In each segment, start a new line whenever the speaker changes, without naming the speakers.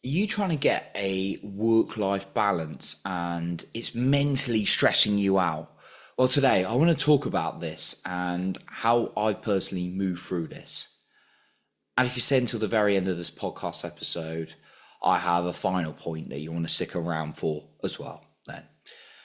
You trying to get a work-life balance and it's mentally stressing you out? Well, today I want to talk about this and how I personally move through this. And if you stay until the very end of this podcast episode, I have a final point that you want to stick around for as well. Then,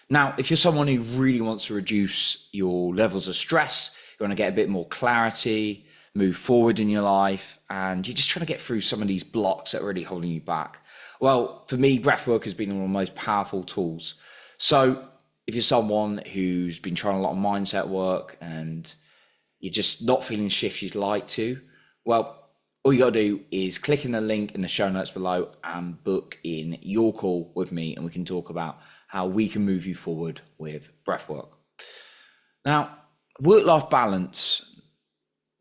now, if you're someone who really wants to reduce your levels of stress, you want to get a bit more clarity, move forward in your life, and you're just trying to get through some of these blocks that are really holding you back. Well, for me, breathwork has been one of the most powerful tools. So if you're someone who's been trying a lot of mindset work and you're just not feeling shifts you'd like to, well, all you got to do is click in the link in the show notes below and book in your call with me, and we can talk about how we can move you forward with breathwork. Now, work-life balance,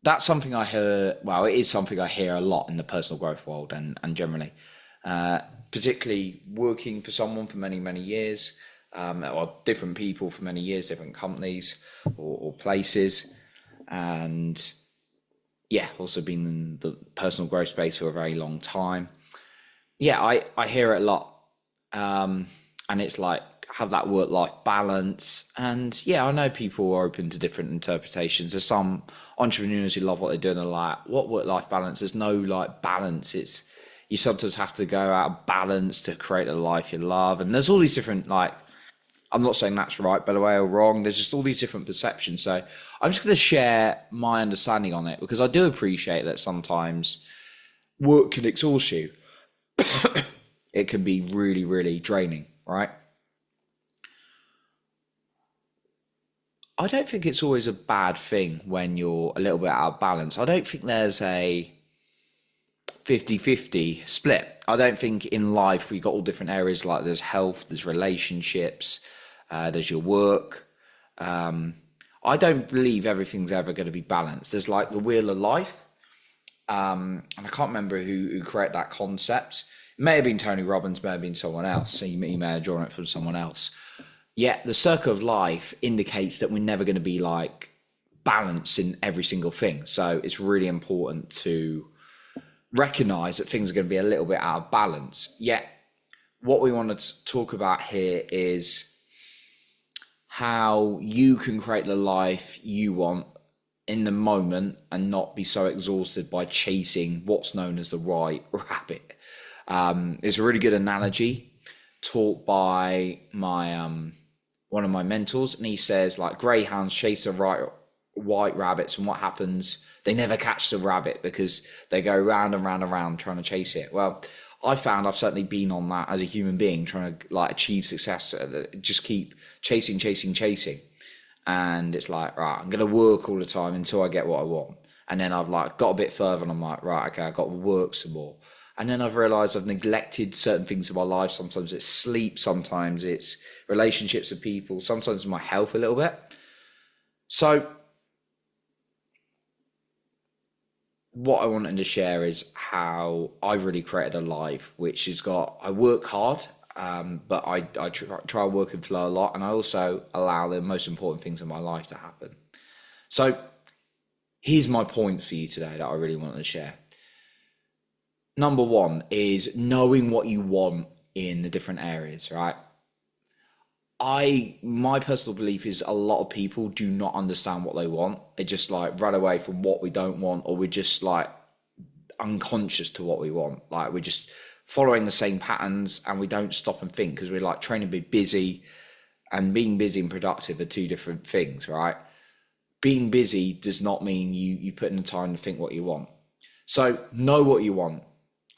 that's something I hear, well, it is something I hear a lot in the personal growth world and generally, particularly working for someone for many, many years, or different people for many years, different companies or places. And yeah, also been in the personal growth space for a very long time. Yeah, I hear it a lot. And it's like, have that work-life balance. And yeah, I know people are open to different interpretations. There's some entrepreneurs who love what they're doing and are like, what work-life balance? There's no like balance. It's, you sometimes have to go out of balance to create a life you love. And there's all these different, like, I'm not saying that's right, by the way, or wrong. There's just all these different perceptions. So I'm just going to share my understanding on it, because I do appreciate that sometimes work can exhaust you. It can be really, really draining, right? I don't think it's always a bad thing when you're a little bit out of balance. I don't think there's a 50-50 split. I don't think in life we got all different areas, like there's health, there's relationships, there's your work. I don't believe everything's ever going to be balanced. There's like the wheel of life. And I can't remember who created that concept. It may have been Tony Robbins, may have been someone else. So you may have drawn it from someone else. Yet the circle of life indicates that we're never going to be like balanced in every single thing. So it's really important to recognize that things are going to be a little bit out of balance. Yet what we want to talk about here is how you can create the life you want in the moment and not be so exhausted by chasing what's known as the right rabbit. It's a really good analogy taught by my one of my mentors, and he says, like, greyhounds chase the white rabbits, and what happens? They never catch the rabbit because they go round and round and round trying to chase it. Well, I found I've certainly been on that as a human being, trying to like achieve success, just keep chasing, and it's like, right, I'm gonna work all the time until I get what I want, and then I've like got a bit further, and I'm like, right, okay, I've got to work some more. And then I've realized I've neglected certain things in my life. Sometimes it's sleep, sometimes it's relationships with people, sometimes my health a little bit. So what I wanted to share is how I've really created a life which has got, I work hard, but I try work and flow a lot, and I also allow the most important things in my life to happen. So here's my points for you today that I really wanted to share. Number one is knowing what you want in the different areas, right? My personal belief is a lot of people do not understand what they want. They just like run away from what we don't want, or we're just like unconscious to what we want. Like we're just following the same patterns and we don't stop and think, because we're like training to be busy, and being busy and productive are two different things, right? Being busy does not mean you put in the time to think what you want. So know what you want.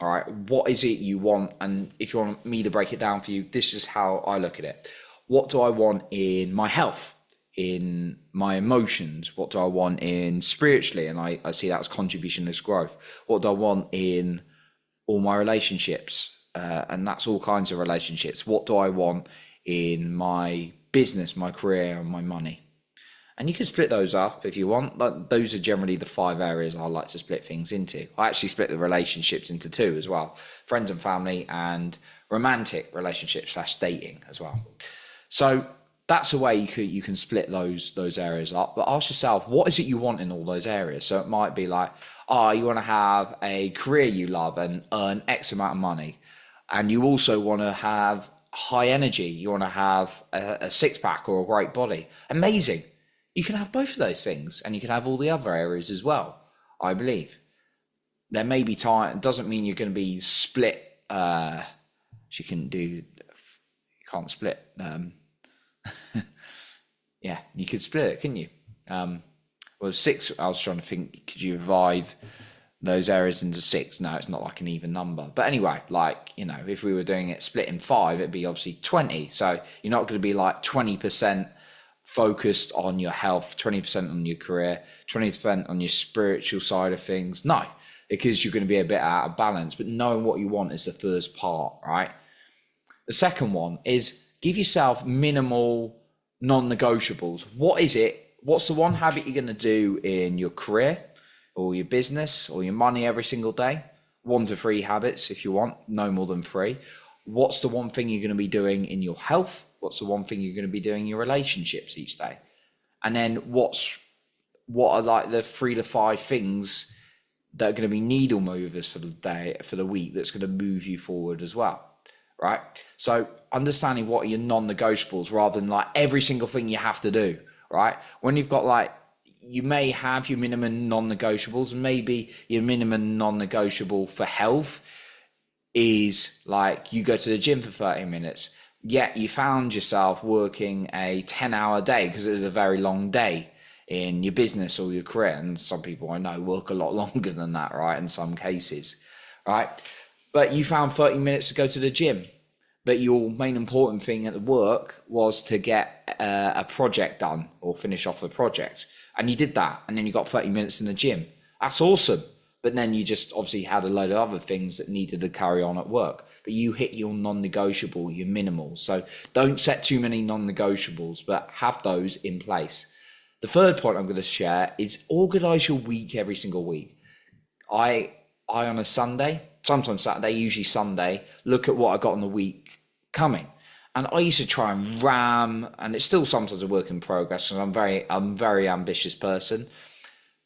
All right, what is it you want? And if you want me to break it down for you, this is how I look at it. What do I want in my health, in my emotions? What do I want in spiritually? And I see that as contribution as growth. What do I want in all my relationships? And that's all kinds of relationships. What do I want in my business, my career, and my money? And you can split those up if you want. But those are generally the 5 areas I like to split things into. I actually split the relationships into 2 as well: friends and family, and romantic relationships / dating as well. So that's a way you can split those areas up. But ask yourself, what is it you want in all those areas? So it might be like, you want to have a career you love and earn X amount of money. And you also want to have high energy. You want to have a six pack or a great body. Amazing. You can have both of those things, and you can have all the other areas as well, I believe. There may be time, it doesn't mean you're going to be split. You can't split. Yeah, you could split it, couldn't you? Well, six, I was trying to think, could you divide those areas into six? No, it's not like an even number. But anyway, like, if we were doing it split in five, it'd be obviously 20. So you're not going to be like 20% focused on your health, 20% on your career, 20% on your spiritual side of things. No, because you're going to be a bit out of balance. But knowing what you want is the first part, right? The second one is give yourself minimal non-negotiables. What is it? What's the one habit you're going to do in your career or your business or your money every single day? 1 to 3 habits if you want, no more than 3. What's the one thing you're going to be doing in your health? What's the one thing you're going to be doing in your relationships each day? And then what are like the 3 to 5 things that are going to be needle movers for the day, for the week, that's going to move you forward as well, right? So understanding what are your non-negotiables rather than like every single thing you have to do, right? When you've got like, you may have your minimum non-negotiables, maybe your minimum non-negotiable for health is like you go to the gym for 30 minutes, yet you found yourself working a 10-hour day because it was a very long day in your business or your career. And some people I know work a lot longer than that, right? In some cases, right? But you found 30 minutes to go to the gym, but your main important thing at the work was to get a project done or finish off a project. And you did that, and then you got 30 minutes in the gym. That's awesome. But then you just obviously had a load of other things that needed to carry on at work. But you hit your non-negotiable, your minimal. So don't set too many non-negotiables, but have those in place. The third point I'm going to share is organize your week every single week. I on a Sunday, sometimes Saturday, usually Sunday, look at what I got on the week coming. And I used to try and ram, and it's still sometimes a work in progress, and I'm a very ambitious person.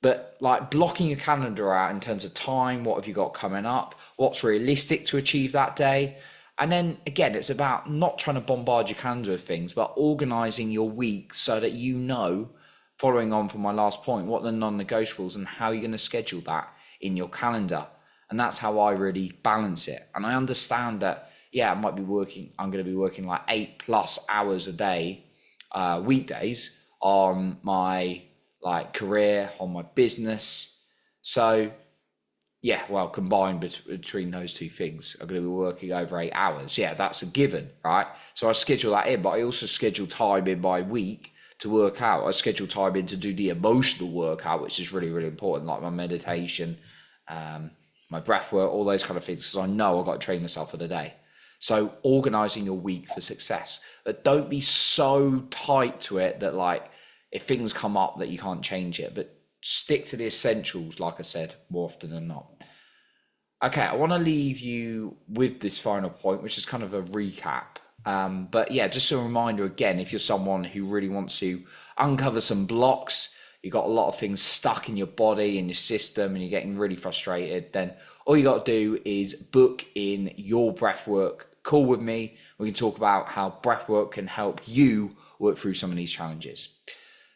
But like blocking your calendar out in terms of time, what have you got coming up, what's realistic to achieve that day. And then again, it's about not trying to bombard your calendar with things, but organizing your week so that you know, following on from my last point, what the non-negotiables and how you're going to schedule that in your calendar. And that's how I really balance it. And I understand that, yeah, I'm going to be working like 8+ hours a day, weekdays on my like career, on my business. So yeah, well, combined between those two things, I'm going to be working over 8 hours. Yeah, that's a given, right? So I schedule that in, but I also schedule time in my week to work out. I schedule time in to do the emotional workout, which is really, really important, like my meditation, my breath work, all those kind of things, because I know I've got to train myself for the day. So organizing your week for success, but don't be so tight to it that like if things come up that you can't change it, but stick to the essentials, like I said, more often than not. Okay, I want to leave you with this final point, which is kind of a recap. But yeah, just a reminder again, if you're someone who really wants to uncover some blocks, you've got a lot of things stuck in your body, in your system, and you're getting really frustrated, then all you got to do is book in your breathwork call with me. We can talk about how breathwork can help you work through some of these challenges.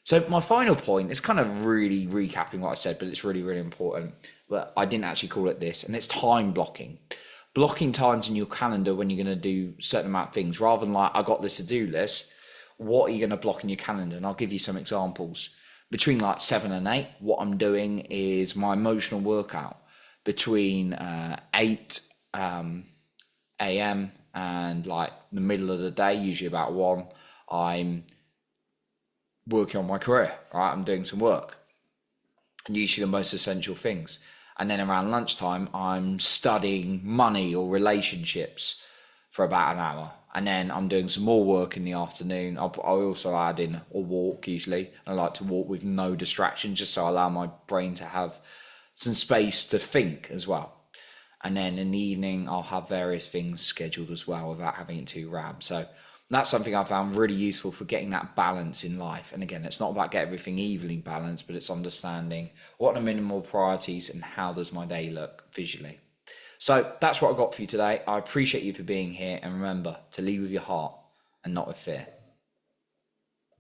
So my final point is kind of really recapping what I said, but it's really, really important. But I didn't actually call it this, and it's time blocking. Blocking times in your calendar when you're going to do a certain amount of things, rather than like, I got this to-do list, what are you going to block in your calendar? And I'll give you some examples. Between like 7 and 8, what I'm doing is my emotional workout. Between 8 a.m. and like the middle of the day, usually about 1, I'm working on my career, right? I'm doing some work, and usually the most essential things. And then around lunchtime, I'm studying money or relationships for about an hour. And then I'm doing some more work in the afternoon. I'll also add in a walk usually. I like to walk with no distraction, just so I allow my brain to have some space to think as well. And then in the evening, I'll have various things scheduled as well without having it too rammed. So that's something I found really useful for getting that balance in life. And again, it's not about getting everything evenly balanced, but it's understanding what are the minimal priorities and how does my day look visually. So that's what I got for you today. I appreciate you for being here. And remember to lead with your heart and not with fear.